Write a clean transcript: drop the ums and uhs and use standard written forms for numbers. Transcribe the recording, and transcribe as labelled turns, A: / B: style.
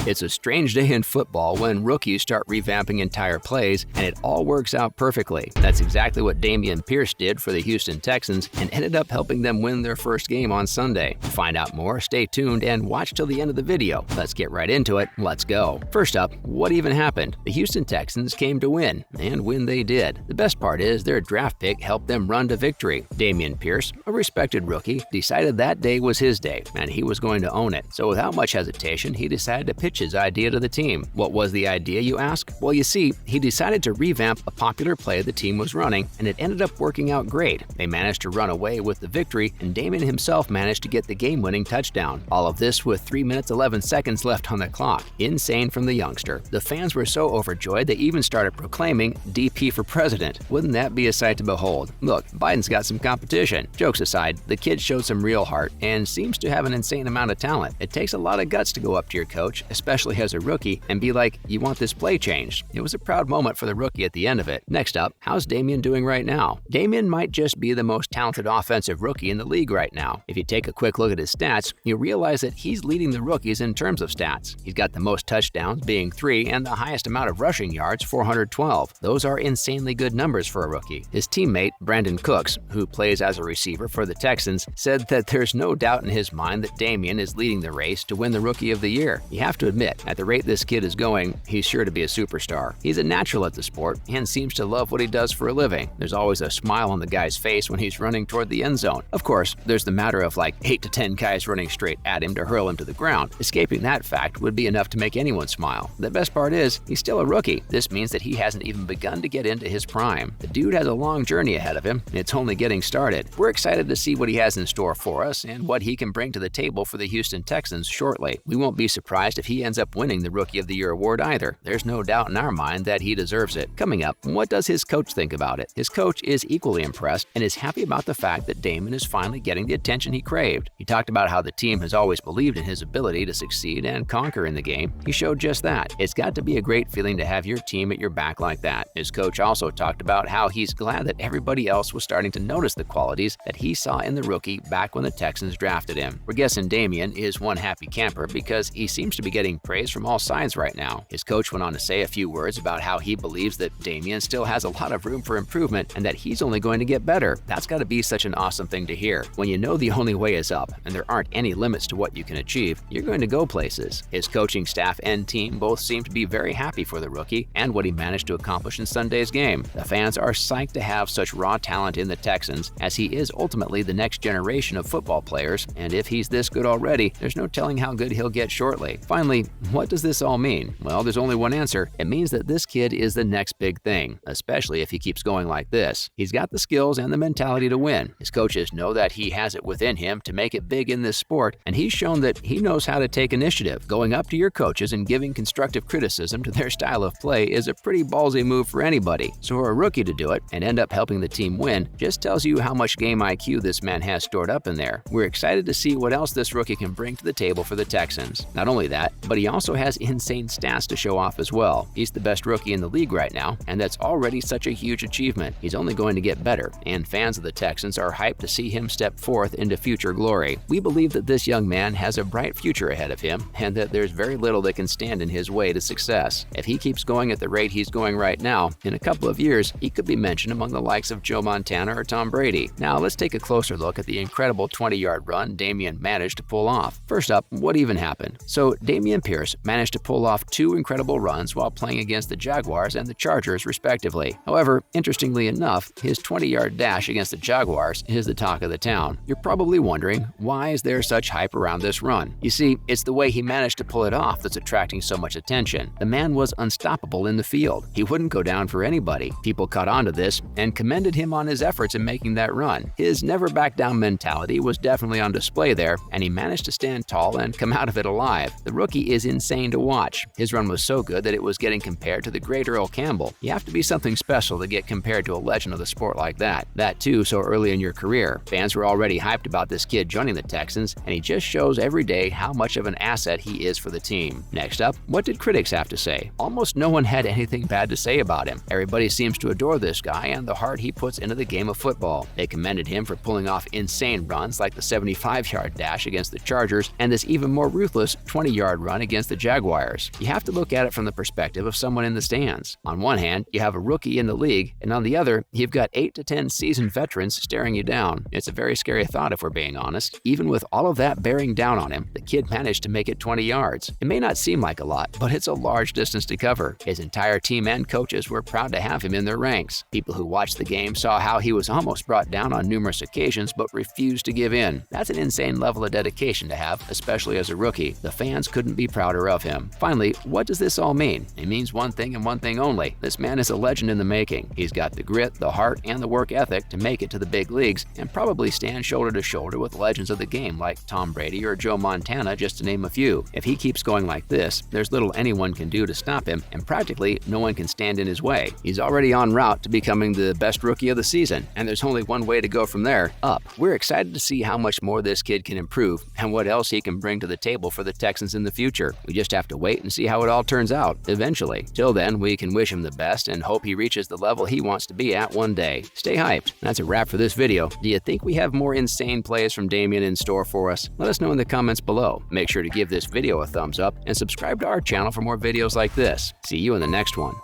A: It's a strange day in football when rookies start revamping entire plays, and it all works out perfectly. That's exactly what Dameon Pierce did for the Houston Texans and ended up helping them win their first game on Sunday. To find out more, stay tuned and watch till the end of the video. Let's get right into it. Let's go. First up, what even happened? The Houston Texans came to win, and win they did. The best part is their draft pick helped them run to victory. Dameon Pierce, a respected rookie, decided that day was his day, and he was going to own it. So without much hesitation, he decided to pitch his idea to the team. What was the idea, you ask? Well, you see, he decided to revamp a popular play the team was running, and it ended up working out great. They managed to run away with the victory, and Dameon himself managed to get the game-winning touchdown. All of this with 3 minutes 11 seconds left on the clock. Insane from the youngster. The fans were so overjoyed they even started proclaiming DP for president. Wouldn't that be a sight to behold? Look, Biden's got some competition. Jokes aside, the kid showed some real heart and seems to have an insane amount of talent. It takes a lot of guts to go up to your coach, especially as a rookie, and be like, you want this play changed. It was a proud moment for the rookie at the end of it. Next up, how's Dameon doing right now? Dameon might just be the most talented offensive rookie in the league right now. If you take a quick look at his stats, you'll realize that he's leading the rookies in terms of stats. He's got the most touchdowns, being 3, and the highest amount of rushing yards, 412. Those are insanely good numbers for a rookie. His teammate, Brandon Cooks, who plays as a receiver for the Texans, said that there's no doubt in his mind that Dameon is leading the race to win the Rookie of the Year. You have to admit, at the rate this kid is going, he's sure to be a superstar. He's a natural at the sport and seems to love what he does for a living. There's always a smile on the guy's face when he's running toward the end zone. Of course, there's the matter of like 8 to 10 guys running straight at him to hurl him to the ground. Escaping that fact would be enough to make anyone smile. The best part is, he's still a rookie. This means that he hasn't even begun to get into his prime. The dude has a long journey ahead of him, and it's only getting started. We're excited to see what he has in store for us and what he can bring to the table for the Houston Texans shortly. We won't be surprised if he ends up winning the Rookie of the Year award either. There's no doubt in our mind that he deserves it. Coming up, what does his coach think about it? His coach is equally impressed and is happy about the fact that Dameon is finally getting the attention he craved. He talked about how the team has always believed in his ability to succeed and conquer in the game. He showed just that. It's got to be a great feeling to have your team at your back like that. His coach also talked about how he's glad that everybody else was starting to notice the qualities that he saw in the rookie back when the Texans drafted him. We're guessing Dameon is one happy camper because he seems to be getting praise from all sides right now. His coach went on to say a few words about how he believes that Dameon still has a lot of room for improvement and that he's only going to get better. That's got to be such an awesome thing to hear. When you know the only way is up and there aren't any limits to what you can achieve, you're going to go places. His coaching staff and team both seem to be very happy for the rookie and what he managed to accomplish in Sunday's game. The fans are psyched to have such raw talent in the Texans, as he is ultimately the next generation of football players, and if he's this good already, there's no telling how good he'll get shortly. Finally, what does this all mean? Well, there's only one answer. It means that this kid is the next big thing, especially if he keeps going like this. He's got the skills and the mentality to win. His coaches know that he has it within him to make it big in this sport, and he's shown that he knows how to take initiative. Going up to your coaches and giving constructive criticism to their style of play is a pretty ballsy move for anybody. So for a rookie to do it and end up helping the team win just tells you how much game IQ this man has stored up in there. We're excited to see what else this rookie can bring to the table for the Texans. Not only that, but he also has insane stats to show off as well. He's the best rookie in the league right now, and that's already such a huge achievement. He's only going to get better, and fans of the Texans are hyped to see him step forth into future glory. We believe that this young man has a bright future ahead of him, and that there's very little that can stand in his way to success. If he keeps going at the rate he's going right now, in a couple of years, he could be mentioned among the likes of Joe Montana or Tom Brady. Now, let's take a closer look at the incredible 20-yard run Dameon managed to pull off. First up, what even happened? So, Dameon Pierce managed to pull off 2 incredible runs while playing against the Jaguars and the Chargers, respectively. However, interestingly enough, his 20-yard dash against the Jaguars is the talk of the town. You're probably wondering, why is there such hype around this run? You see, it's the way he managed to pull it off that's attracting so much attention. The man was unstoppable in the field. He wouldn't go down for anybody. People caught on to this and commended him on his efforts in making that run. His never-back-down mentality was definitely on display there, and he managed to stand tall and come out of it alive. The rookie is insane to watch. His run was so good that it was getting compared to the great Earl Campbell. You have to be something special to get compared to a legend of the sport like that. That too, so early in your career. Fans were already hyped about this kid joining the Texans, and he just shows every day how much of an asset he is for the team. Next up, what did critics have to say? Almost no one had anything bad to say about him. Everybody seems to adore this guy and the heart he puts into the game of football. They commended him for pulling off insane runs like the 75-yard dash against the Chargers and this even more ruthless 20-yard run run against the Jaguars. You have to look at it from the perspective of someone in the stands. On one hand, you have a rookie in the league, and on the other, you've got 8 to 10 seasoned veterans staring you down. It's a very scary thought if we're being honest. Even with all of that bearing down on him, the kid managed to make it 20 yards. It may not seem like a lot, but it's a large distance to cover. His entire team and coaches were proud to have him in their ranks. People who watched the game saw how he was almost brought down on numerous occasions but refused to give in. That's an insane level of dedication to have, especially as a rookie. The fans couldn't be prouder of him. Finally, what does this all mean? It means one thing and one thing only. This man is a legend in the making. He's got the grit, the heart, and the work ethic to make it to the big leagues and probably stand shoulder to shoulder with legends of the game like Tom Brady or Joe Montana, just to name a few. If he keeps going like this, there's little anyone can do to stop him, and practically no one can stand in his way. He's already en route to becoming the best rookie of the season, and there's only one way to go from there, up. We're excited to see how much more this kid can improve and what else he can bring to the table for the Texans in the future. We just have to wait and see how it all turns out, eventually. Till then, we can wish him the best and hope he reaches the level he wants to be at one day. Stay hyped. That's a wrap for this video. Do you think we have more insane plays from Dameon in store for us? Let us know in the comments below. Make sure to give this video a thumbs up and subscribe to our channel for more videos like this. See you in the next one.